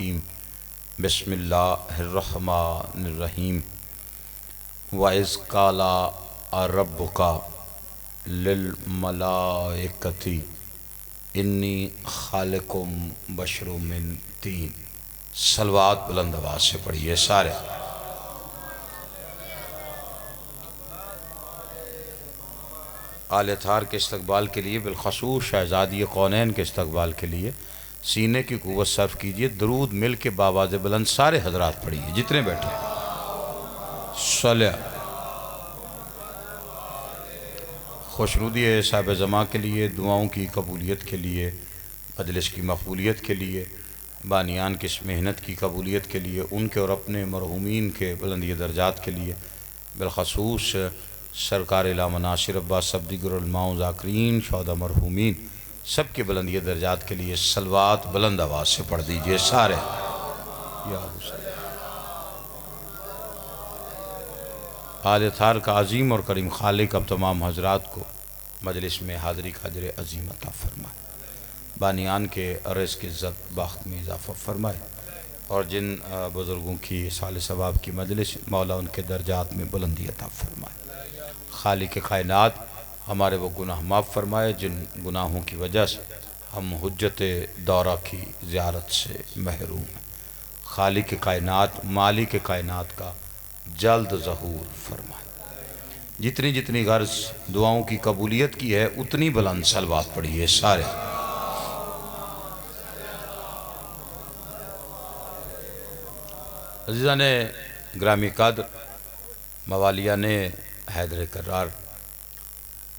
हकीम। बिस्मिल्लाहिर्रहमानिर्रहीम। वइज़ क़ाला रब्बुका लिल मलाइकति इन्नी खालिकुम बशरुम मिन तीन। सलवात बुलंद आवाज़ से पढ़िए सारे। आले थार के इस्तकबाल के लिए, बिलखसूस शहज़ादी कौनैन के इस्तकबाल के लिए सीने की कुव्वत सर्फ कीजिए। दरूद मिल के बावाज़ बुलंद सारे हजरात पढ़िए जितने बैठे। सल्ला खुशनुदी साहिब ज़मा के लिए, दुआओं की कबूलियत के लिए, मजलिस की मकबूलियत के लिए, बानियान की इस मेहनत की कबूलियत के लिए, उनके और अपने मरहूमीन के बुलंदी दर्जात के लिए, बिलखसूस सरकार इलामा नासिर अब्बास सब्दी गुरमाओ ज़ाकरीन शौदा मरहूमीन सब के बुलंदी दर्जात के लिए सलवात बुलंद आवाज़ से पढ़ दीजिए सारे। या आल थार का अज़ीम और करीम खालिक अब तमाम हजरात को मजलिस में हाज़री का अजर अज़ीम अता फरमाए। बानियान के अर्ज़ की इज़्ज़त बाख्त में इजाफ़ा फरमाए और जिन बुज़ुर्गों की साल सवाब की मजलिस मौला उनके दर्जात में बुलंदी अता फरमाए। खालिक कायनात हमारे वो गुनाह माफ़ फरमाए जिन गुनाहों की वजह से हम हुज्जत दौरा की ज़ियारत से महरूम हैं। खालिक कायनात मालिक कायनात का जल्द ज़हूर फरमाए। जितनी जितनी गर्ज दुआओं की कबूलियत की है उतनी बुलंद सलवात पढ़िए सारे। अज़ीज़ा ने ग्रामी कद्र मवालिया ने हैदर करार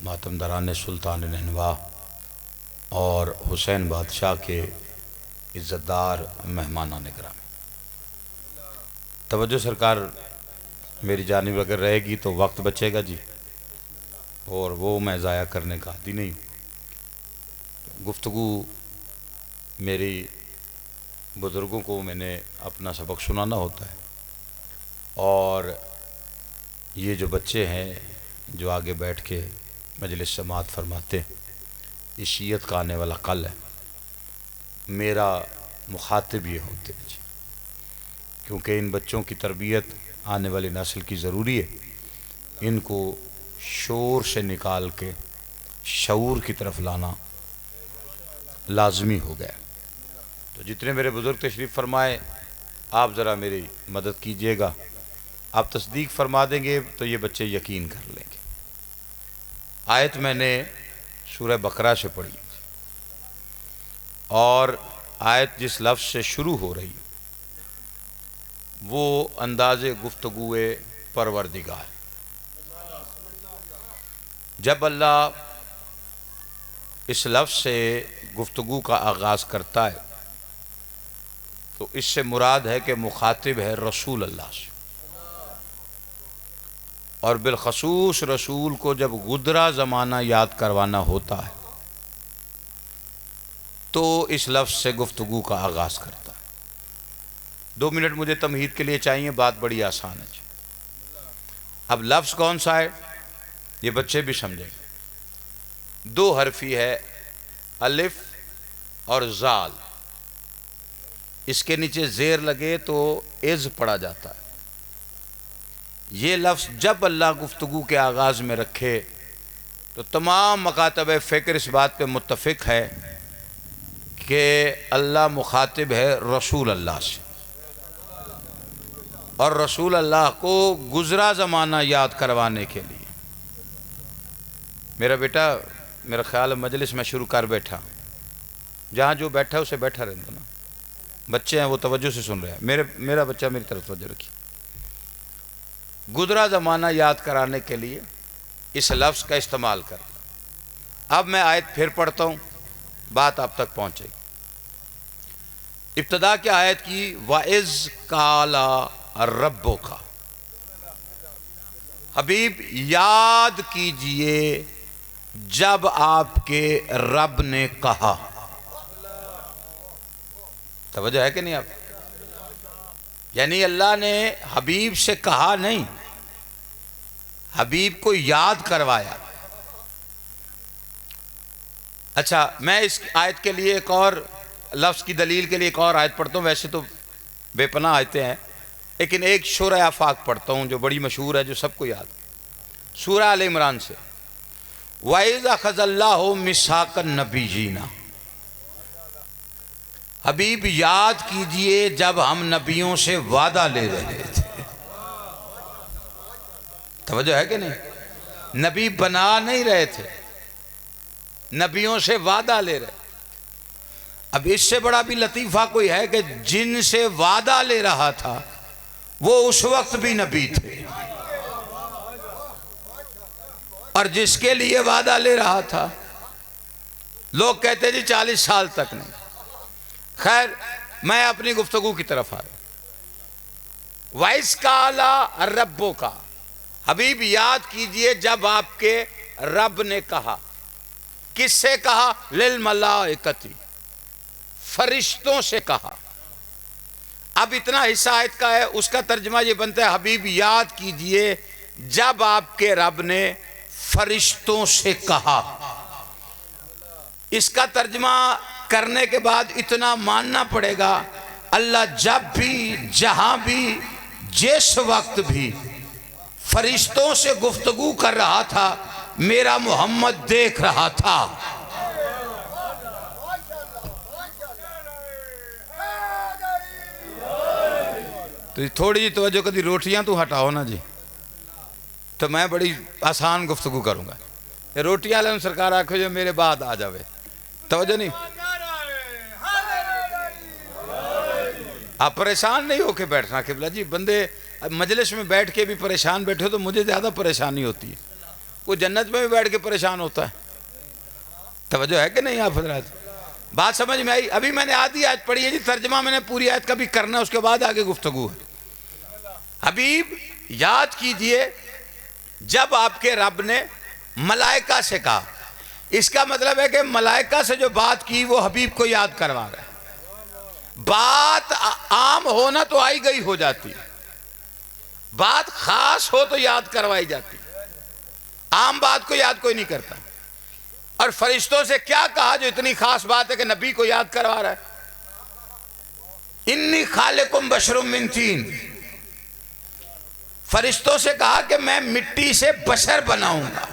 मातमदरान सुल्तान नहनवा और हुसैन बादशाह के इज़्ज़तदार मेहमानान ग्रामी, तवज्जो सरकार मेरी जानिब अगर रहेगी तो वक्त बचेगा जी, और वो मैं ज़ाया करने का आदी नहीं। गुफ्तगू मेरी बुज़ुर्गों को मैंने अपना सबक सुनाना होता है, और ये जो बच्चे हैं जो आगे बैठ के मजलिस समाअत फरमाते हैं, इस शीयत का आने वाला कल है। मेरा मुखातिब ये होते हैं जी, क्योंकि इन बच्चों की तरबियत आने वाली नस्ल की ज़रूरी है। इनको शोर से निकाल के शऊर की तरफ लाना लाजमी हो गया। तो जितने मेरे बुज़ुर्ग तशरीफ़ फरमाए आप ज़रा मेरी मदद कीजिएगा। आप तस्दीक फरमा देंगे तो ये बच्चे यकीन कर लेंगे। आयत मैंने सूरह बकरा से पढ़ी और आयत जिस लफ्ज़ से शुरू हो रही वो अंदाज़े गुफ्तगूए परवरदिगार। जब अल्लाह इस लफ्ज़ से गुफ्तगू का आगाज़ करता है तो इससे मुराद है कि मुखातिब है रसूल अल्लाह से, और बिलखसूस रसूल को जब गुदरा ज़माना याद करवाना होता है तो इस लफ्ज़ से गुफ्तगू का आगाज़ करता है। 2 मिनट मुझे तमहीद के लिए चाहिए, बात बड़ी आसान है। अब लफ्ज़ कौन सा है ये बच्चे भी समझेंगे। 2 हरफी है, अलिफ और जाल। इसके नीचे ज़ेर लगे तो इज़ पढ़ा जाता है। ये लफ्ज़ जब अल्लाह गुफ्तगू के आगाज़ में रखे तो तमाम मकातब फ़िक्र इस बात पे मुत्तफ़िक है कि अल्लाह मुखातिब है रसूल अल्लाह से, और रसूल अल्लाह को गुज़रा ज़माना याद करवाने के लिए। मेरा बेटा मेरा ख्याल मजलिस में शुरू कर बैठा, जहाँ जो बैठा उसे बैठा रहता ना। बच्चे हैं वो तवज्जो से सुन रहे हैं। मेरा बच्चा मेरी तरफ तवज्जो रखिए। गुज़रा ज़माना याद कराने के लिए इस लफ्ज़ का इस्तेमाल कर। अब मैं आयत फिर पढ़ता हूँ, बात आप तक पहुँचेगी। इब्तदा क्या आयत की, वइज़ क़ाला रब्बुका। हबीब याद कीजिए जब आपके रब ने कहा। तवज्जो है कि नहीं आप? यानी अल्लाह ने हबीब से कहा नहीं, हबीब को याद करवाया। अच्छा, मैं इस आयत के लिए एक और लफ्ज़ की दलील के लिए एक और आयत पढ़ता हूँ, वैसे तो बेपनाह आयतें हैं, लेकिन एक सूरह आफाक पढ़ता हूँ जो बड़ी मशहूर है, जो सबको याद है। सूरह आल इमरान से, वाइज़ अख़ज़ल्लाहु मिसाक़न नबीयीना, हबीब याद कीजिए जब हम नबियों से वादा ले रहे थे। तवज्जो है कि नहीं? नबी बना नहीं रहे थे, नबियों से वादा ले रहे। अब इससे बड़ा भी लतीफ़ा कोई है कि जिनसे वादा ले रहा था वो उस वक्त भी नबी थे, और जिसके लिए वादा ले रहा था लोग कहते जी 40 साल तक नहीं। खैर, मैं अपनी गुफ्तगू की तरफ आया। वाइस काला रब्बो का, हबीब याद कीजिए जब आपके रब ने कहा। किससे कहा? लिल मलाइकती, फरिश्तों से कहा। अब इतना हिस्सा आयत का है, उसका तर्जमा ये बनता है, हबीब याद कीजिए जब आपके रब ने फरिश्तों से कहा। इसका तर्जमा करने के बाद इतना मानना पड़ेगा, अल्लाह जब भी, जहां भी, जिस वक्त भी फरिश्तों से गुफ्तगू कर रहा था, मेरा मोहम्मद देख रहा था। तो थोड़ी जी तवज्जो, कभी रोटियां तो हटाओ ना जी, तो मैं बड़ी आसान गुफ्तगू करूंगा। ये रोटियां लें सरकार आखो जो मेरे बाद आ जावे, तवज्जो नहीं। आप परेशान नहीं होके बैठना किबला जी। बंदे मजलिस में बैठ के भी परेशान बैठे हो तो मुझे ज़्यादा परेशानी होती है, वो जन्नत में भी बैठ के परेशान होता है। तवज्जो है कि नहीं आप हजरात? बात समझ में आई? अभी मैंने आधी आयत पढ़ी है जी, तर्जमा मैंने पूरी आयत का भी करना है, उसके बाद आगे गुफ्तगू है। हबीब याद कीजिए जब आपके रब ने मलाइका से कहा। इसका मतलब है कि मलाइका से जो बात की वो हबीब को याद करवा रहा है। बात आम होना तो आई गई हो जाती, बात खास हो तो याद करवाई जाती, आम बात को याद कोई नहीं करता। और फरिश्तों से क्या कहा जो इतनी खास बात है कि नबी को याद करवा रहा है? इन्नी खालिकुम बशरुम मिन तीन, फरिश्तों से कहा कि मैं मिट्टी से बशर बनाऊंगा।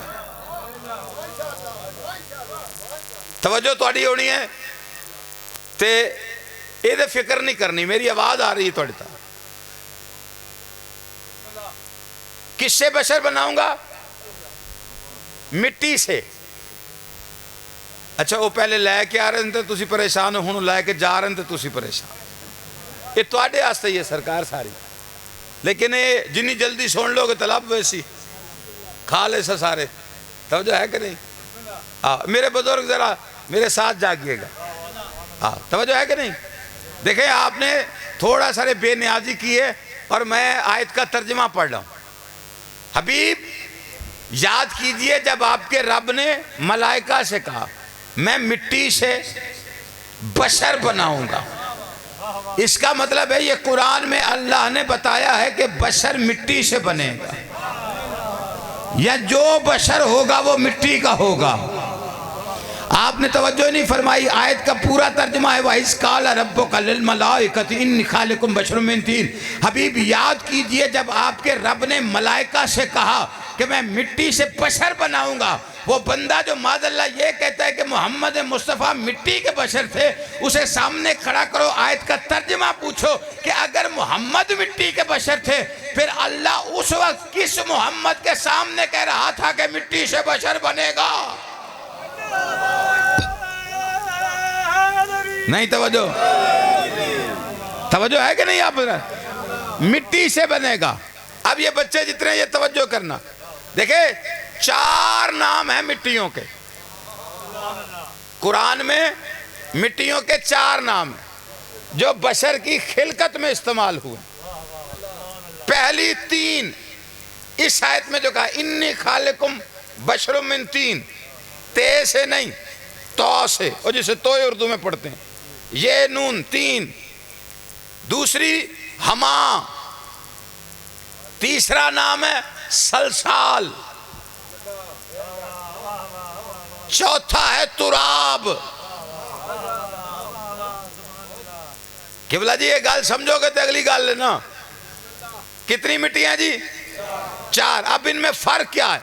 तवज्जो थोड़ी होनी है ते ये फिक्र नहीं करनी। मेरी आवाज आ रही है थोड़ी तक? किससे बशर बनाऊंगा? मिट्टी से। अच्छा, वो पहले लैके आ रहे थे तुसी परेशान हो, हुण लैके जा रहे थे तुसी परेशान। ये तुहाडे वास्ते ही है सरकार सारी, लेकिन ये जिन्नी जल्दी सुन लोगे तलब वैसी खा ले सारे। तवज्जो है कि नहीं? हाँ, मेरे बुजुर्ग जरा मेरे साथ जागिएगा। हाँ, तवज्जो है कि नहीं? देखें, आपने थोड़ा सारे बेनियाजी की है और मैं आयत का तर्जमा पढ़ रहा हूँ। हबीब याद कीजिए जब आपके रब ने मलाइका से कहा मैं मिट्टी से बशर बनाऊंगा। इसका मतलब है ये कुरान में अल्लाह ने बताया है कि बशर मिट्टी से बनेगा, या जो बशर होगा वो मिट्टी का होगा। आपने तवज्जो नहीं फरमाई। आयत का पूरा तर्जुमा है वाइस काला रब्बुका लिल मलाइकति इन्नी खालिकुम बशरुम मिन तीन। हबीब याद कीजिए जब आपके रब ने मलाइका से कहा कि मैं मिट्टी से बशर बनाऊंगा। वो बंदा जो माज़अल्लाह ये कहता है कि मोहम्मद मुस्तफ़ा मिट्टी के बशर थे, उसे सामने खड़ा करो, आयत का तर्जुमा पूछो कि अगर मोहम्मद मिट्टी के बशर थे फिर अल्लाह उस वक्त किस मोहम्मद के सामने कह रहा था कि मिट्टी से बशर बनेगा? नहीं, तवज्जो तवज्जो है कि नहीं? आप मिट्टी से बनेगा। अब ये बच्चे जितने, ये तवज्जो करना, देखे 4 नाम है मिट्टियों के। कुरान में मिट्टियों के 4 नाम है जो बशर की खिलकत में इस्तेमाल हुए। पहली 3 इस आयत में जो कहा इन्नी खालिकुम बशरुम मिन तीन, ते से नहीं तो से, और जिसे तो उर्दू में पढ़ते हैं, ये नून 3। दूसरी हमा, तीसरा नाम है सलसाल, चौथा है तुराब, किबला जी ये गाल समझोगे तो अगली गाल लेना। कितनी मिट्टियां जी? 4। अब इनमें फर्क क्या है?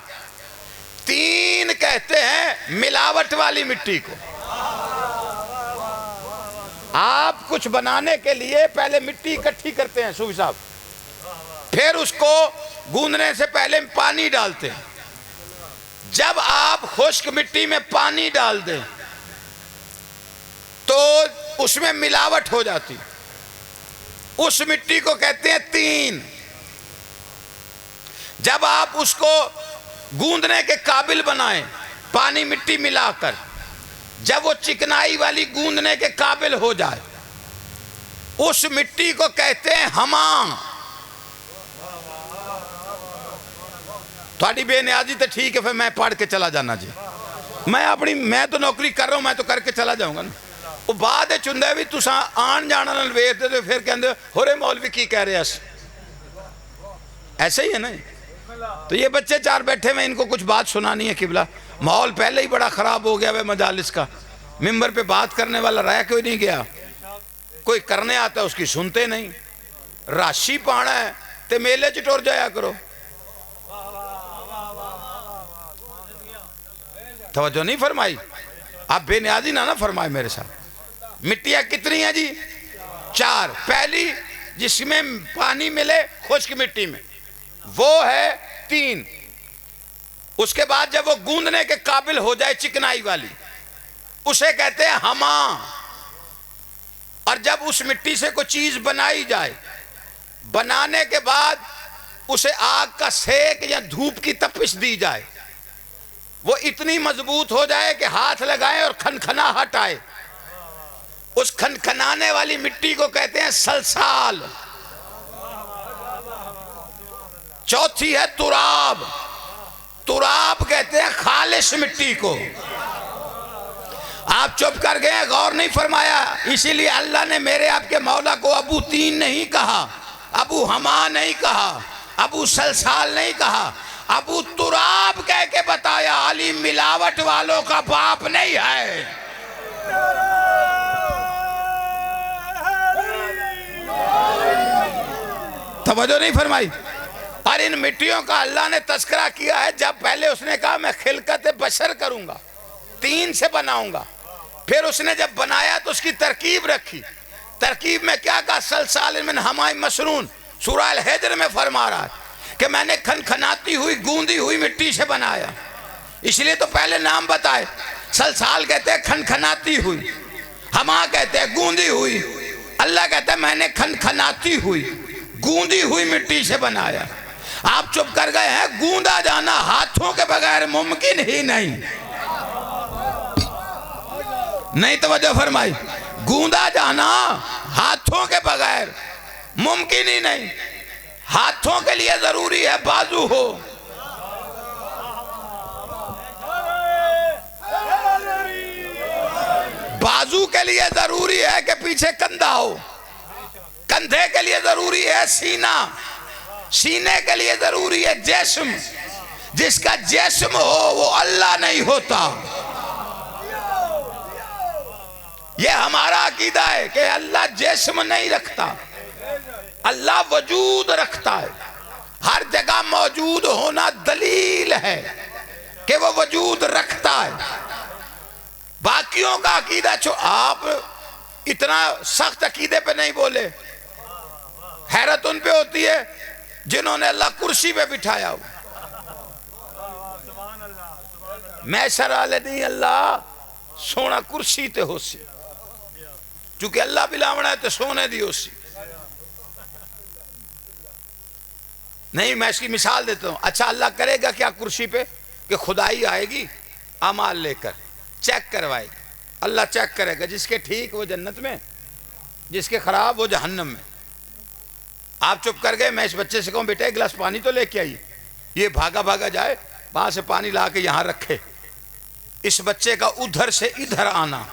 3 कहते हैं मिलावट वाली मिट्टी को। आप कुछ बनाने के लिए पहले मिट्टी इकट्ठी करते हैं सूफी साहब, फिर उसको गूंदने से पहले पानी डालते हैं। जब आप खुश्क मिट्टी में पानी डाल दें तो उसमें मिलावट हो जाती, उस मिट्टी को कहते हैं 3। जब आप उसको गूंदने के काबिल बनाएं पानी मिट्टी मिलाकर, जब वो चिकनाई वाली गूंदने के काबिल हो जाए, उस मिट्टी को कहते हैं हमा। थोड़ी बेनियाजी तो ठीक है, फिर मैं पढ़ के चला जाना जी। मैं तो नौकरी कर रहा हूं, मैं तो करके चला जाऊंगा ना। वो बाद चुंदा भी तुसा आन जाना वेख दे, फिर कहते हो रे मौलवी की कह रहे। ऐसे ही है ना। तो ये बच्चे 4 बैठे में, इनको कुछ बात सुनानी है किबला। माहौल पहले ही बड़ा खराब हो गया वह मजालिस का। मिंबर पे बात करने वाला रह कोई नहीं गया, कोई करने आता है उसकी सुनते नहीं। राशि पाना है तो मेले च टुर जाया करो। तवज्जो नहीं फरमाई? आप बेनियाजी ना फरमाए मेरे साथ। मिट्टियां कितनी हैं जी? 4। पहली जिसमें पानी मिले खुश्क मिट्टी में, वो है 3। उसके बाद जब वो गूंदने के काबिल हो जाए चिकनाई वाली, उसे कहते हैं हमा। और जब उस मिट्टी से कोई चीज बनाई जाए, बनाने के बाद उसे आग का सेक या धूप की तपिश दी जाए, वो इतनी मजबूत हो जाए कि हाथ लगाएं और खनखनाहट आए, उस खनखनाने वाली मिट्टी को कहते हैं सलसाल। चौथी है तुराब। तुराब कहते हैं खालिश मिट्टी को। आप चुप कर गए, गौर नहीं फरमाया। इसीलिए अल्लाह ने मेरे आपके मौला को अबू 3 नहीं कहा, अबू हमा नहीं कहा, अबू सलसाल नहीं कहा, अबू तुराब कह के बताया। अली मिलावट वालों का बाप नहीं है। तवज्जो नहीं फरमाई? और इन मिट्टियों का अल्लाह ने तस्करा किया है। जब पहले उसने कहा मैं खिलकत बशर करूंगा, 3 से बनाऊंगा, फिर उसने जब बनाया तो उसकी तरकीब रखी। तरकीब में क्या कहा? सलसाल मिन हमाई मसनून। सूरह अल हिज्र में फरमा रहा है कि मैंने खनखनाती हुई गूंदी हुई मिट्टी से बनाया। इसलिए तो पहले नाम बताए। सलसाल कहते हैं खनखनाती हुई, हमा कहते हैं गूंदी हुई। अल्लाह कहता है मैंने खनखनाती हुई गूंदी हुई मिट्टी से बनाया। आप चुप कर गए हैं। गूंदा जाना हाथों के बगैर मुमकिन ही नहीं। नहीं तवज्जो फरमाई? गूंदा जाना हाथों के बगैर मुमकिन ही नहीं। हाथों के लिए जरूरी है बाजू हो, बाजू के लिए जरूरी है कि पीछे कंधा हो, कंधे के लिए जरूरी है सीना, सीने के लिए जरूरी है जिस्म। जिसका जिस्म हो वो अल्लाह नहीं होता। ये हमारा अकीदा है कि अल्लाह जिस्म नहीं रखता, अल्लाह वजूद रखता है। हर जगह मौजूद होना दलील है कि वो वजूद रखता है। बाकियों का अकीदा आप इतना सख्त अकीदे पे नहीं बोले। हैरत उन पे होती है जिन्होंने अल्लाह कुर्सी पे बिठाया हो। मैं शराले नहीं, अल्लाह सोना कुर्सी ते होसी, चूंकि अल्लाह बिलावना है तो सोने दी होसी। नहीं, मैं इसकी मिसाल देता हूं। अच्छा, अल्लाह करेगा क्या कुर्सी पे कि खुदाई आएगी अमाल लेकर, चेक करवाएगी। अल्लाह चेक करेगा, जिसके ठीक वो जन्नत में, जिसके खराब वो जहन्नम में। आप चुप कर गए। मैं इस बच्चे से कहूं बेटा एक गिलास पानी तो लेके आइए, ये भागा भागा जाए, वहां से पानी ला के यहां रखे। इस बच्चे का उधर से इधर आना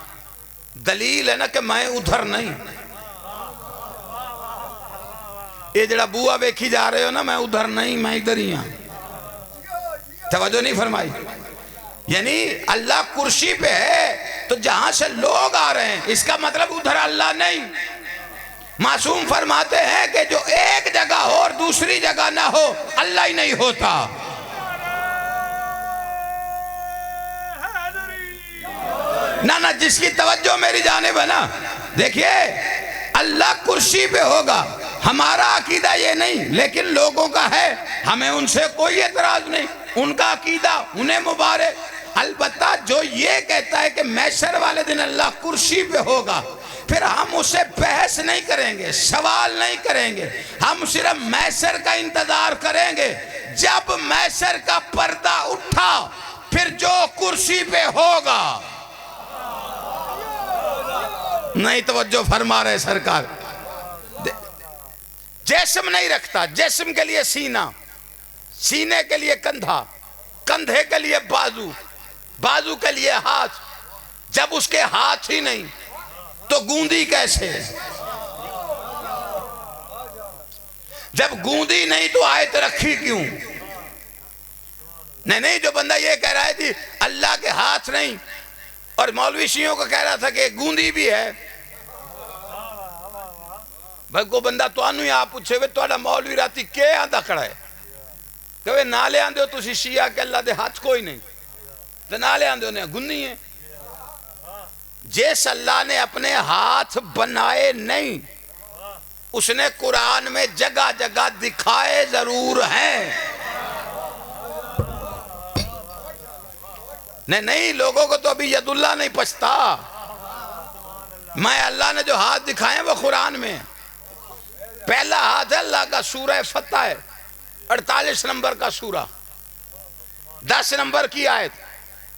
दलील है ना कि मैं उधर नहीं। ये जरा बुआ वेखी जा रहे हो ना, मैं उधर नहीं, मैं इधर ही हूं। तवज्जो नहीं फरमाई? यानी अल्लाह कुर्सी पे है तो जहां से लोग आ रहे हैं इसका मतलब उधर अल्लाह नहीं। मासूम फरमाते हैं कि जो एक जगह हो और दूसरी जगह ना हो, अल्लाह ही नहीं होता। ना ना, जिसकी तवज्जो मेरी जानिब है ना, देखिए अल्लाह कुर्सी पे होगा, हमारा अकीदा ये नहीं, लेकिन लोगों का है, हमें उनसे कोई एतराज नहीं, उनका अकीदा उन्हें मुबारक। अलबत्ता जो ये कहता है कि महशर वाले दिन अल्लाह कुर्सी पे होगा, फिर हम उससे बहस नहीं करेंगे, सवाल नहीं करेंगे, हम सिर्फ महशर का इंतजार करेंगे। जब महशर का पर्दा उठा, फिर जो कुर्सी पे होगा। नहीं तवज्जो फरमा रहे सरकार। जिस्म नहीं रखता, जिस्म के लिए सीना, सीने के लिए कंधा, कंधे के लिए बाजू, बाजू के लिए हाथ। जब उसके हाथ ही नहीं तो गूंदी कैसे? जब गूंदी नहीं तो आयत रखी क्यों? नहीं, जो बंदा ये कह रहा है कि अल्लाह के हाथ नहीं, और मौलवी शियों को कह रहा था कि गूंदी भी है। भाई को बंदा तो आप पूछे वे तो मौलवी राती के आंदा खड़ा है, कहे ना ले आंदे हो तुसी शिया के अल्लाह दे हाथ कोई नहीं, तो ना ले आंदे हो गुन्नी है। जिस अल्लाह ने अपने हाथ बनाए नहीं, उसने कुरान में जगह जगह दिखाए जरूर हैं। नहीं, लोगों को तो अभी यदुल्ला नहीं पछता। मैं अल्लाह ने जो हाथ दिखाए वो कुरान में। पहला हाथ है अल्लाह का, सूरह फतह है, 48 नंबर का सूरा, 10 नंबर की आयत,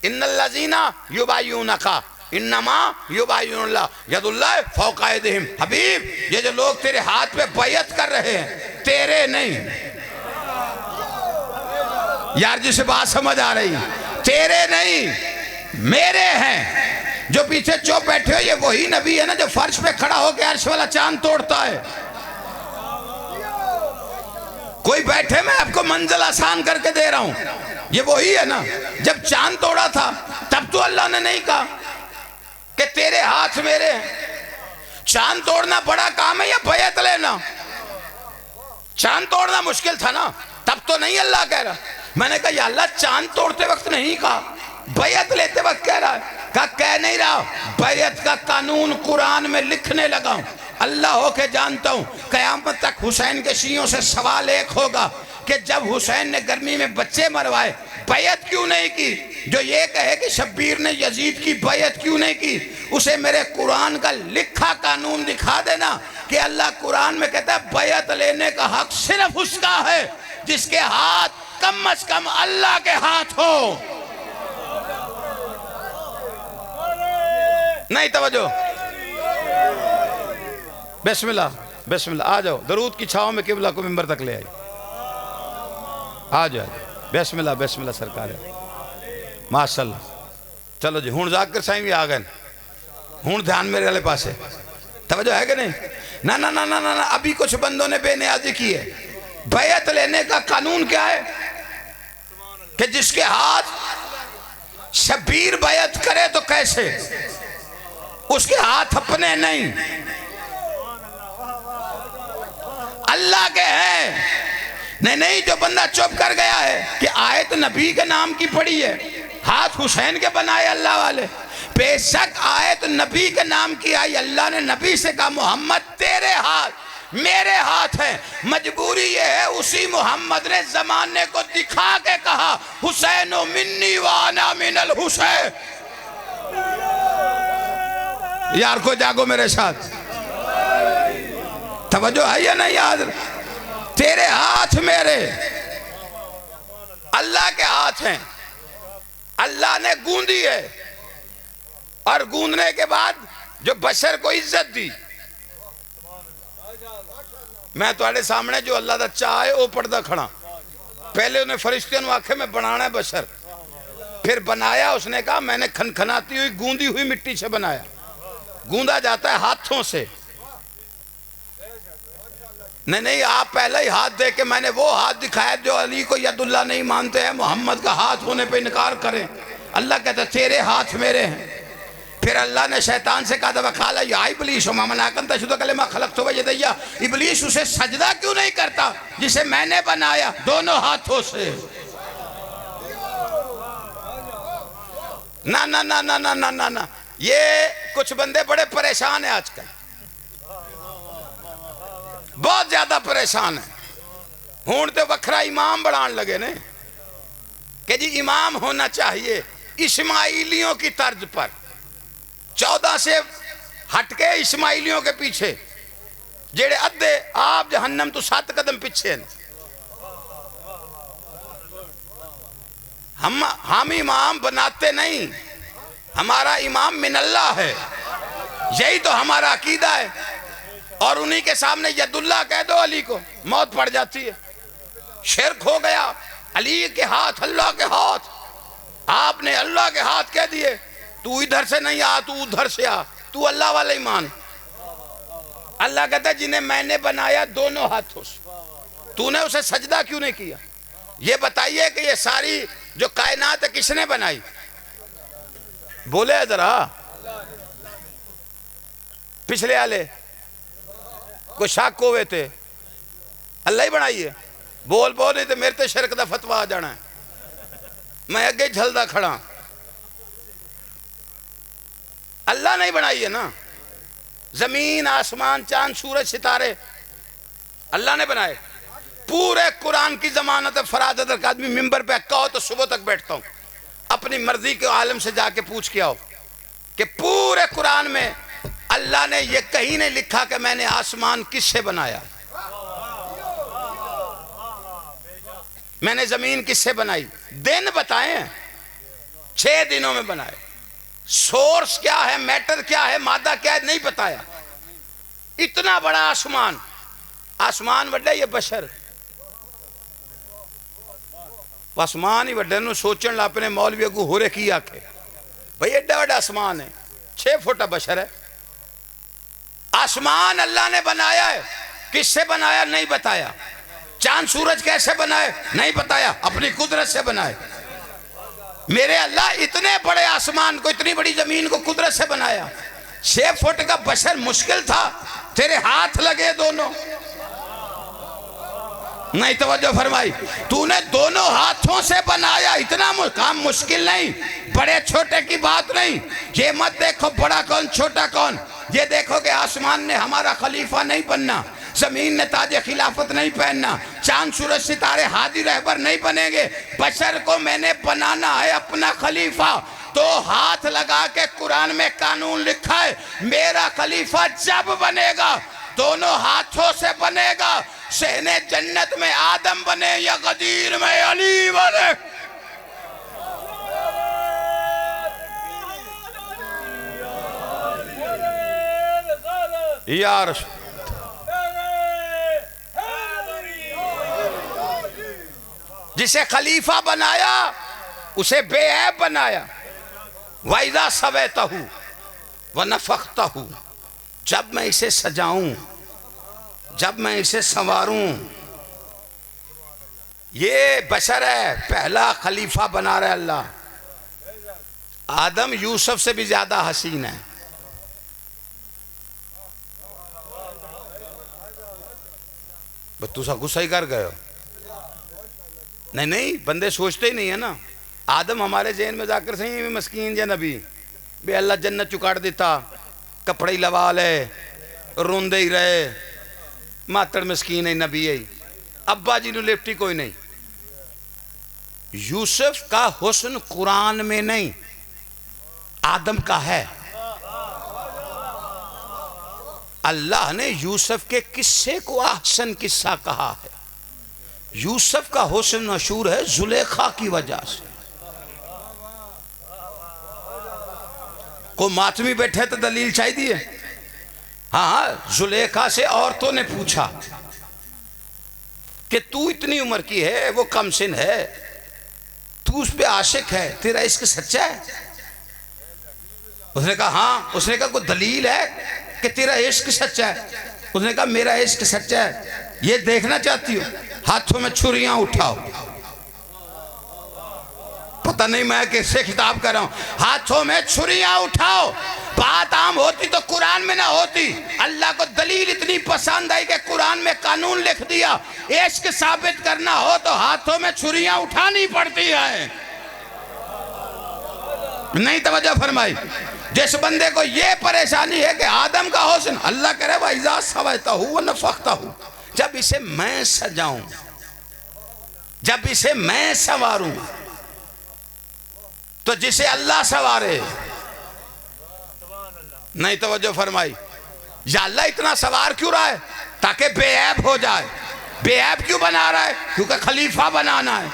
इन्नल्लज़ीना युबाय्यूनका इन्नमा युबाय्यूनुल्लाह यदुल्लाह फौका अयदीहिम। हबीब, ये जो लोग तेरे हाथ पे बैयत कर रहे हैं, तेरे नहीं। यार जिसे बात समझ आ रही, तेरे नहीं मेरे हैं। जो पीछे चुप बैठे हो, ये वही नबी है ना जो फर्श पे खड़ा होकर अर्श वाला चांद तोड़ता है। कोई बैठे, मैं आपको मंजिल आसान करके दे रहा हूं, ये वही है ना। जब चांद तोड़ा था तब तो अल्लाह ने नहीं कहा कि तेरे हाथ मेरे हैं। चांद तोड़ना बड़ा काम है या बैयत लेना? चांद तोड़ना मुश्किल था ना, तब तो नहीं अल्लाह कह रहा। मैंने कहा या अल्लाह चांद तोड़ते वक्त नहीं कहा, बैयत लेते वक्त कह रहा है। कहा कह नहीं रहा, बैयत का कानून कुरान में लिखने लगा हूं। अल्लाह हो के जानता हूं, कयामत तक हुसैन के शियों से सवाल एक होगा कि जब हुसैन ने गर्मी में बच्चे मरवाए, बैयत क्यों नहीं की? जो ये कहे कि शब्बीर ने यजीद की बैयत क्यों नहीं की, उसे मेरे कुरान का लिखा कानून दिखा देना कि अल्लाह कुरान में कहता है बैयत लेने का हक सिर्फ उसका है जिसके हाथ कम अज कम अल्लाह के हाथ हो। नहीं तवज्जो, बिस्मिल्लाह बिस्मिल्लाह, आ जाओ, दरूद की छाव में किबला को मिंबर तक ले आई, आ जाओ, बिस्मिल्लाह बिस्मिल्लाह सरकार है, माशाल्लाह। चलो जी, हुण जाकर साईं भी आ गए, हुण ध्यान मेरे वाले पास है, तवज्जो है कि नहीं? ना ना ना ना ना, अभी कुछ बंदों ने बेनियाजी की है। बैयत लेने का कानून क्या है कि जिसके हाथ शब्बीर बैयत करे तो कैसे, उसके हाथ अपने नहीं अल्लाह के हैं। नहीं, जो बंदा चुप कर गया है कि आयत नबी के नाम की पड़ी है, हाथ हुसैन के बनाए अल्लाह वाले, बेशक आयत नबी के नाम की आई। अल्लाह ने नबी से कहा मोहम्मद तेरे हाथ मेरे हाथ हैं। मजबूरी ये है, उसी मोहम्मद ने जमाने को दिखा के कहा हुसैन मिन्नी व अना मिनल हुसैन। यार को जागो मेरे साथ, तवज्जो है या नहीं? याद, तेरे हाथ मेरे, अल्लाह के हाथ हैं। अल्लाह ने गूंदी है, और गूंदने के बाद जो बशर को इज्जत दी। मैं तुम्हारे सामने जो अल्लाह का चाह है वो पढ़ता खड़ा। पहले उन्हें फरिश्ते आखे में बनाना है बशर, फिर बनाया, उसने कहा मैंने खनखनाती हुई गूंदी हुई मिट्टी से बनाया। गूंदा जाता है हाथों से। नहीं, आप पहले ही हाथ दे के मैंने वो हाथ दिखाया जो अली को यदुल्ला नहीं मानते हैं, मोहम्मद का हाथ होने पे इनकार करें। अल्लाह कहता तेरे हाथ मेरे हैं। फिर अल्लाह ने शैतान से कहा था वकाला या इब्लीस ममनाकन तशुद कलमा खलक़तु यदैया, इब्लीस उसे सजदा क्यों नहीं करता जिसे मैंने बनाया दोनों हाथों से। ना ना ना ना ना ना ना ना, ये कुछ बंदे बड़े परेशान हैं आजकल, बहुत ज्यादा परेशान है। हूं तो वखरा इमाम बढ़ाने लगे ने कि जी इमाम होना चाहिए इस्माइलियों की तर्ज पर, 14 से हटके इस्माइलियों के पीछे जेड़े अद्धे आप जहन्नम तो 7 कदम पीछे ने। हम इमाम बनाते नहीं, हमारा इमाम मिनल्ला है, यही तो हमारा अकीदा है। और उन्हीं के सामने यदुल्ला कह दो अली को, मौत पड़ जाती है, शिर्क हो गया। अली के हाथ अल्लाह के हाथ, आपने अल्लाह के हाथ कह दिए, तू इधर से नहीं आ, तू उधर से आ, तू अल्लाह वाला ही मान। अल्लाह कहता है जिन्हें मैंने बनाया दोनों हाथों से, तूने उसे सजदा क्यों नहीं किया? ये बताइए कि ये सारी जो कायनात है किसने बनाई? बोले जरा पिछले वाले को शक हुए थे, अल्लाह ही बनाई है। बोल बोल नहीं तो मेरे तो शिरक दा फतवा आ जाना है, मैं अगे झलदा खड़ा। अल्लाह नहीं बनाई है ना, जमीन आसमान चांद सूरज सितारे अल्लाह ने बनाए। पूरे कुरान की जमानत फराज अदर का आदमी मिंबर पे कहो तो सुबह तक बैठता हूं, अपनी मर्जी के आलम से जाके पूछ के आओ कि पूरे कुरान में अल्लाह ने ये कहीं नहीं लिखा कि मैंने आसमान किससे बनाया, मैंने जमीन किससे बनाई। दिन बताए 6 दिनों में बनाए, सोर्स क्या है, मैटर क्या है, मादा क्या है नहीं बताया। इतना बड़ा आसमान, आसमान वड्डा ये बशर, आसमान ही वड्डे नु सोचन ला अपने मौलवी अगू होरे की आखे भाई एडा बड़ा आसमान है, 6 फुट बशर है। आसमान अल्लाह ने बनाया है, किससे बनाया नहीं बताया। चांद सूरज कैसे बनाए नहीं बताया, अपनी कुदरत से बनाए। मेरे अल्लाह इतने बड़े आसमान को, इतनी बड़ी जमीन को कुदरत से बनाया। 6 फुट का बशर मुश्किल था, तेरे हाथ लगे दोनों, नहीं तवज्जो फरमाई, तूने दोनों हाथों से बनाया। इतना काम मुश्किल नहीं, बड़े छोटे की बात नहीं। ये मत देखो बड़ा कौन छोटा कौन, ये देखो कि आसमान ने हमारा खलीफा नहीं बनना, जमीन ने ताजे खिलाफत नहीं पहनना, चांद सूरज सितारे हादी रहबर नहीं बनेंगे। बशर को मैंने बनाना है अपना खलीफा, तो हाथ लगा के कुरान में कानून लिखा है, मेरा खलीफा जब बनेगा दोनों हाथों से बनेगा। सहने जन्नत में आदम बने या गदीर में अली बने। यार जिसे खलीफा बनाया उसे बेऐब बनाया। वाइजा सवैतहू व नफख्तहू, जब मैं इसे सजाऊं, जब मैं इसे संवारूं। ये बशर है, पहला खलीफा बना रहा है अल्लाह। आदम यूसुफ से भी ज्यादा हसीन है। तुसा गुस्सा ही कर गए हो? नहीं नहीं, बंदे सोचते ही नहीं है ना। आदम हमारे जेन में जाकर सही मस्कीन या नबी बे अल्लाह जन्नत चुकाड़ देता, कपड़े ही लवा ले, रोंदे ही रहे, मातड़ मस्कीन है नबी है। अब्बा जी ने लिफ्टी कोई नहीं। यूसुफ का हुस्न कुरान में नहीं, आदम का है। अल्लाह ने यूसुफ के किस्से को अहसन किस्सा कहा है। यूसुफ का हुस्न मशहूर है जुलेखा की वजह से। को मातमी बैठे तो दलील चाहिए। हाँ, जुलेखा से औरतों ने पूछा कि तू इतनी उम्र की है, वो कमसिन है, तू उस पे आशिक है, तेरा इश्क सच्चा है? उसने कहा हाँ। उसने कहा कोई दलील है कि तेरा इश्क सच्चा है? उसने कहा मेरा इश्क सच्चा है, ये देखना चाहती हो? हाथों में छुरियां उठाओ, पता नहीं मैं किससे खिताब कर रहा हूं। हाथों में छुरियां उठाओ। बात आम होती तो कुरान में ना होती। अल्लाह को दलील इतनी पसंद आई कि कुरान में कानून लिख दिया। इश्क साबित करना हो तो हाथों में छुरियां उठानी पड़ती है। नहीं तवज्जो फरमाई। जिस बंदे को ये परेशानी है कि आदम का हुस्न, अल्लाह करे वइज़ा सवैता हूँ नफख्ता हूँ, जब इसे मैं सजाऊं, जब इसे मैं संवारूं, तो जिसे अल्लाह संवारे। नहीं तवज्जो फरमाई। या अल्लाह इतना सवार क्यों रहा है? ताकि बेऐब हो जाए। बेऐब क्यों बना रहा है? क्योंकि खलीफा बनाना है।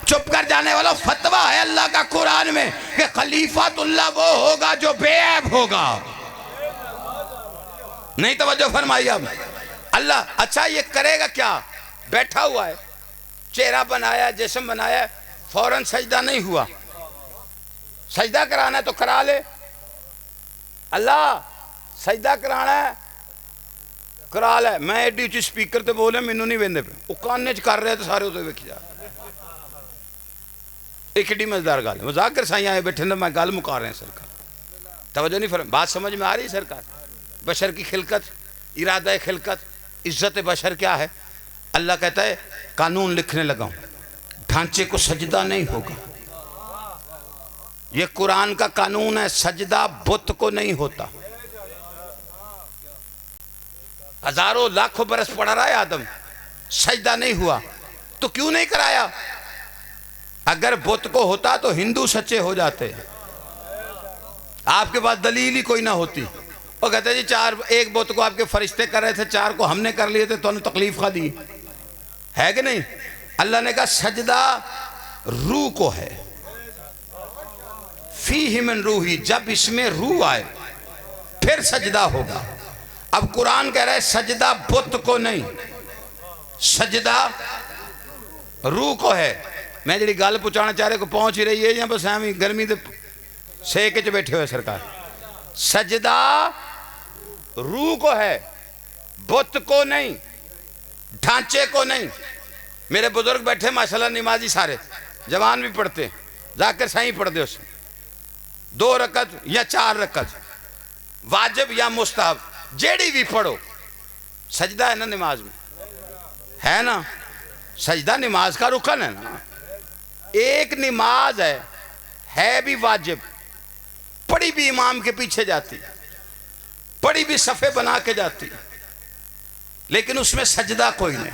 चुप कर जाने वाला, फतवा है अल्लाह का कुरान में कि खलीफातुल्लाह वो होगा जो बेऐब होगा। नहीं तवज्जो फरमाई। अब अल्लाह अच्छा ये करेगा क्या? बैठा हुआ है, चेहरा बनाया, जिस्म बनाया, फौरन सजदा नहीं हुआ। सजदा कराना है तो करा ले। अल्लाह सजदा कराना है करा ले। मैं एडी उच्ची स्पीकर ते बोले मैनू नहीं वेंदे पे, वो काने च कर रहे तो सारे उधर वेखी जा। एक एडी मजेदार गल, मजाक कर साई आए बैठे मैं गल मुका रहे हैं। सरकार तवज्जो नहीं फरमाई। बात समझ में आ रही है सरकार? बशर की खिलकत, इरादा खिलकत, इज्जत बशर क्या है? अल्लाह कहता है कानून लिखने लगा हूं, ढांचे को सजदा नहीं होगा। ये कुरान का कानून है, सजदा बुत को नहीं होता। हजारों लाखों बरस पड़ा रहा है आदम, सजदा नहीं हुआ। तो क्यों नहीं कराया? अगर बुत को होता तो हिंदू सच्चे हो जाते। आपके पास दलील ही कोई ना होती। वो कहते जी चार, एक बुत को आपके फरिश्ते कर रहे थे, चार को हमने कर लिए थे, तो तकलीफ खा दी है कि नहीं? अल्लाह ने कहा सजदा रूह को है, फीही मिन रूही, जब इसमें रूह आए फिर सजदा होगा। अब कुरान कह रहा है सजदा बुत को नहीं, सजदा रूह को है। मैं जी गल पहुंचाना चाह रहे को पहुंच ही रही है या बस एवं गर्मी के सेक च बैठे हुए सरकार? सजदा रूह को है, बुत को नहीं, ढांचे को नहीं। मेरे बुजुर्ग बैठे माशाल्लाह, नमाजी सारे, जवान भी पढ़ते, जाकर सही पढ़ दे उसमें 2 रकत या 4 रकत, वाजिब या मुस्ताहब, जेड़ी भी पढ़ो। सजदा है ना नमाज में, है ना? सजदा नमाज का रुकन है ना। एक नमाज है भी वाजिब, पढ़ी भी इमाम के पीछे जाती, पढ़ी भी सफ़े बना के जाती, लेकिन उसमें सजदा कोई नहीं।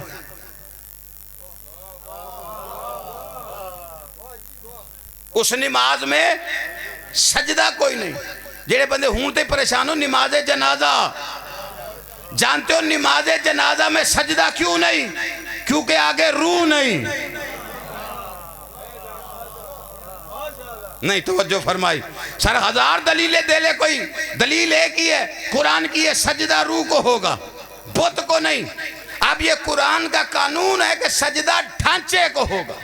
उस नमाज में सजदा कोई नहीं। जेड़े बंदे हूं ते परेशान हो, नमाज जनाजा जानते हो? नमाज जनाजा में सजदा क्यों नहीं? क्योंकि आगे रूह नहीं। नहीं तवज्जो फरमाई। सर हजार दलीलें दे ले, कोई दलील एक ही है, कुरान की है, सजदा रूह को होगा, बुत को नहीं। अब ये कुरान का कानून है कि सजदा ढांचे को होगा,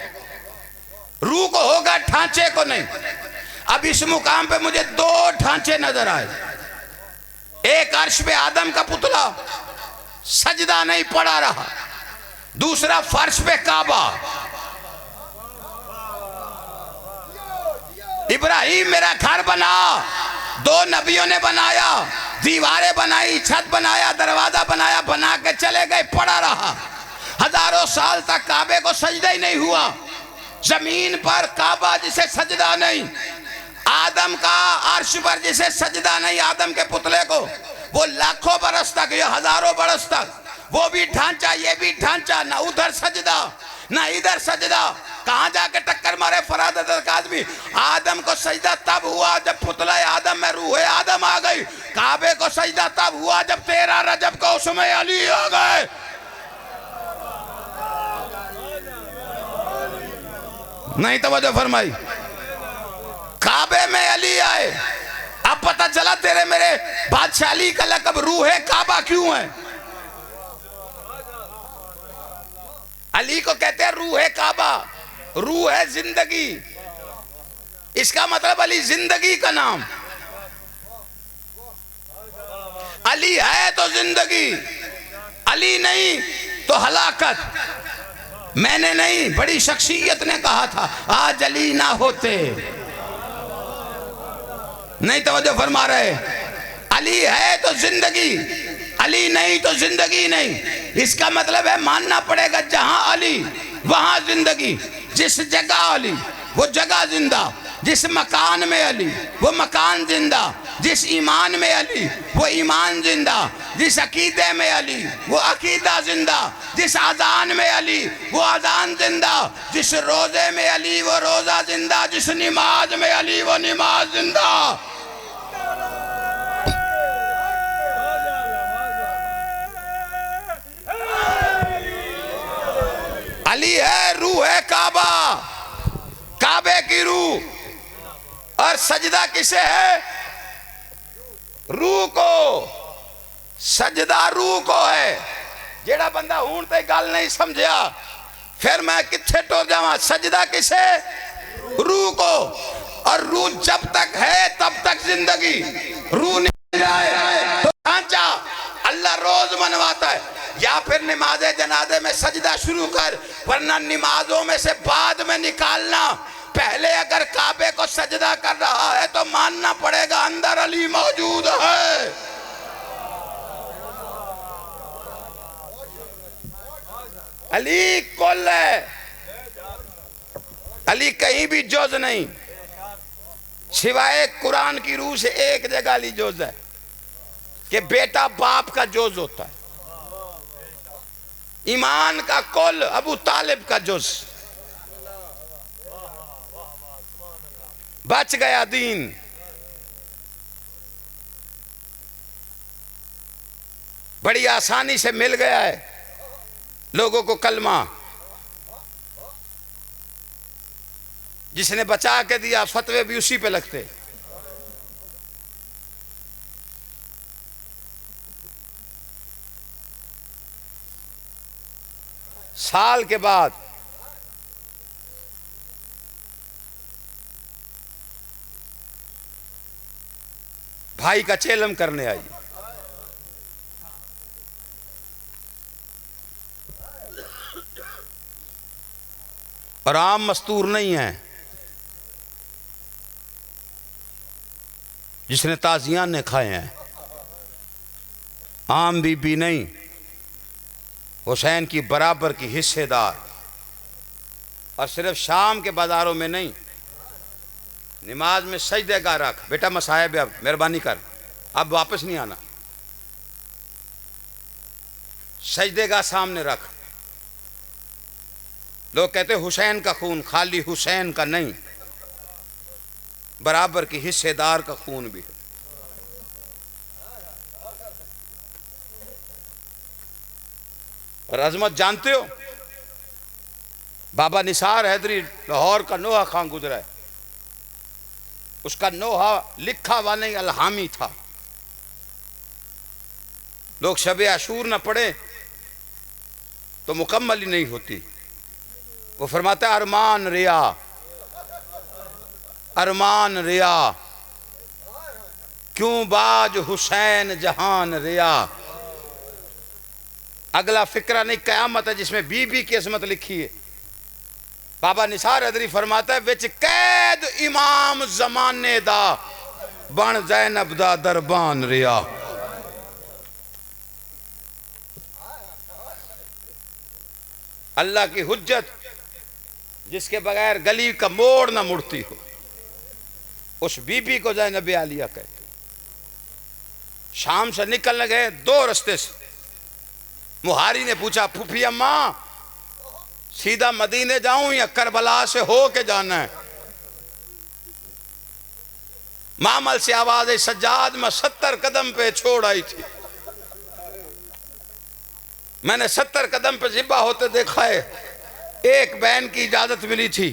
रूह को होगा, ढांचे को नहीं। अब इस मुकाम पे मुझे 2 ढांचे नजर आए। एक अर्श पे आदम का पुतला सजदा नहीं पड़ा रहा, दूसरा फर्श पे काबा। इब्राहिम मेरा घर बना, 2 नबियों ने बनाया, दीवारें बनाई, छत बनाया, दरवाजा बनाया, बना के चले गए, पड़ा रहा। हजारों साल तक काबे को सजदा ही नहीं हुआ। जमीन पर काबा जिसे सजदा नहीं, आदम का अर्श पर जिसे सजदा नहीं, आदम के पुतले को, वो लाखों बरस तक, ये हजारों बरस तक, वो भी ढांचा ये भी ढांचा, ना उधर सजदा ना इधर सजदा। कहां जाके टक्कर मारे फराद आदमी? आदम को सजदा तब हुआ जब पुतला आदम में रूह आदम आ गई। काबे को सजदा तब हुआ जब 13 रजब को उसमें अली आ गए। नहीं तवज्जो फरमाई। काबे में अली आए, अब पता चला तेरे मेरे बादशाही का लकब रूह काबा क्यों है। अली को कहते हैं रूह काबा, रूह है जिंदगी, इसका मतलब अली जिंदगी का नाम। अली है तो जिंदगी, अली नहीं तो हलाकत। मैंने नहीं, बड़ी शख्सियत ने कहा था, आज अली ना होते। नहीं तवज्जो फरमा रहे? अली है तो जिंदगी, अली नहीं तो जिंदगी नहीं। इसका मतलब है मानना पड़ेगा जहां अली वहां जिंदगी, जिस जगह अली वो जगह जिंदा, जिस मकान में अली वो मकान जिंदा, जिस ईमान में अली वो ईमान जिंदा, जिस अकीदे में अली वो अकीदा जिंदा, जिस अजान में अली वो अजान जिंदा, जिस रोजे में अली वो रोजा जिंदा, जिस नमाज में अली वो नमाज जिंदा। अली है, रूह है काबा, काबे की रूह। और सजदा किसे है? रूह को। सजदा रूह को है। जेड़ा बंदा हूं ते गल नहीं समझिया फिर मैं किथे टुर जावा। सजदा किसे? रूह को। और रूह जब तक है तब तक जिंदगी। रूह नहीं जाए तो ढांचा अल्लाह रोज मनवाता है। या फिर नमाज़े जनाजे में सजदा शुरू कर, वरना नमाजों में से बाद में निकालना। पहले अगर काबे को सजदा कर रहा है तो मानना पड़ेगा अंदर अली मौजूद है। अली कुल है, अली कहीं भी जुज नहीं, सिवाय कुरान की रूह से एक जगह अली जुज है कि बेटा बाप का जुज होता है। ईमान का कुल अबू तालिब का जुज। बच गया दीन। बड़ी आसानी से मिल गया है लोगों को कलमा। जिसने बचा के दिया फतवे भी उसी पे लगते। साल के बाद भाई का चेलम करने आई। और आम मस्तूर नहीं है जिसने ताजियाने खाए हैं। आम बीबी नहीं, हुसैन की बराबर की हिस्सेदार। और सिर्फ शाम के बाजारों में नहीं, नमाज में सजदे का रख। बेटा मसाहिब अब मेहरबानी कर, अब वापस नहीं आना। सजदे का सामने रख। लोग कहते हुसैन का खून, खाली हुसैन का नहीं, बराबर की हिस्सेदार का खून भी है। और अजमत जानते हो, बाबा निसार हैदरी लाहौर का नोहा खां गुजरा है। उसका नोहा लिखा हुआ नहीं, अलहामी था। लोग शब आशूर न पढ़े तो मुकम्मल ही नहीं होती। वो फरमाता है अरमान रिया, अरमान रिया, क्यों बाज हुसैन जहान रिया। अगला फिक्रा नहीं, कयामत है जिसमें बीबी की अजमत लिखी है। बाबा निसार हैदरी फरमाता है विच कैद इमाम जमाने दा बन ज़ैनब दा दरबान रिया। अल्लाह की हुज्जत जिसके बगैर गली का मोड़ ना मुड़ती हो, उस बीबी को ज़ैनब आलिया कहते। शाम से निकलने गए, दो रास्ते से। मुहारी ने पूछा फूफी अम्मा सीधा मदीने जाऊं या करबला से हो के जाना है? मामल से आवाज है सज्जाद मैं 70 कदम पे छोड़ आई थी। मैंने 70 कदम पे जिब्बा होते देखा है। एक बहन की इजाजत मिली थी,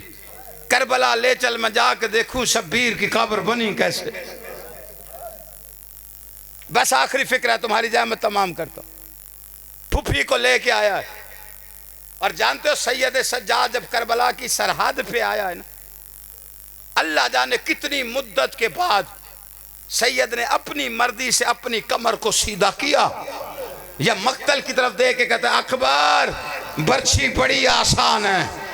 करबला ले चल मैं जाके देखूं शब्बीर की कब्र बनी कैसे। बस आखिरी फिक्र है तुम्हारी, जाए मैं तमाम करता हूं। फूफी को लेके आया है। और जानते हो सैयद सज्जाद जब करबला की सरहद पे आया है ना, अल्लाह जाने कितनी मुद्दत के बाद सैयद ने अपनी मर्जी से अपनी कमर को सीधा किया। या मक्तल की तरफ देख के कहता अकबर बर्छी बड़ी आसान है।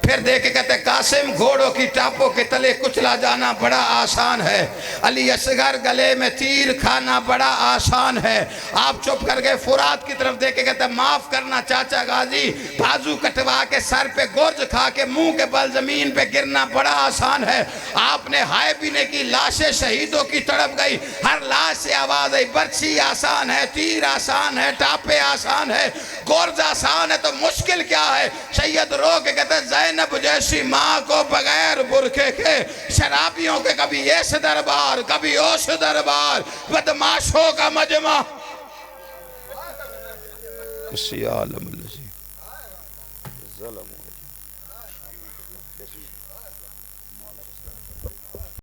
फिर देख के कहते कासिम घोड़ों की टापों के तले कुचला जाना बड़ा आसान है, अली असगर गले में तीर खाना बड़ा आसान है। आप चुप कर गए। फुरात की तरफ देख के कहते माफ करना चाचा गाजी, बाजू कटवा के सर पे गोर्ज खा के मुंह के बल जमीन पे गिरना बड़ा आसान है। आपने हाय भी नहीं की, लाशें शहीदों की तड़प गई, हर लाश से आवाज आई बर्छी आसान है, तीर आसान है, टापे आसान है, गोर्ज आसान है, तो मुश्किल क्या है। सैयद रो के कहते जैनब जैसी माँ को बगैर बुरखे के शराबियों के कभी ऐस दरबार कभी ओस दरबार, बदमाशों का मजमा। किसी आलम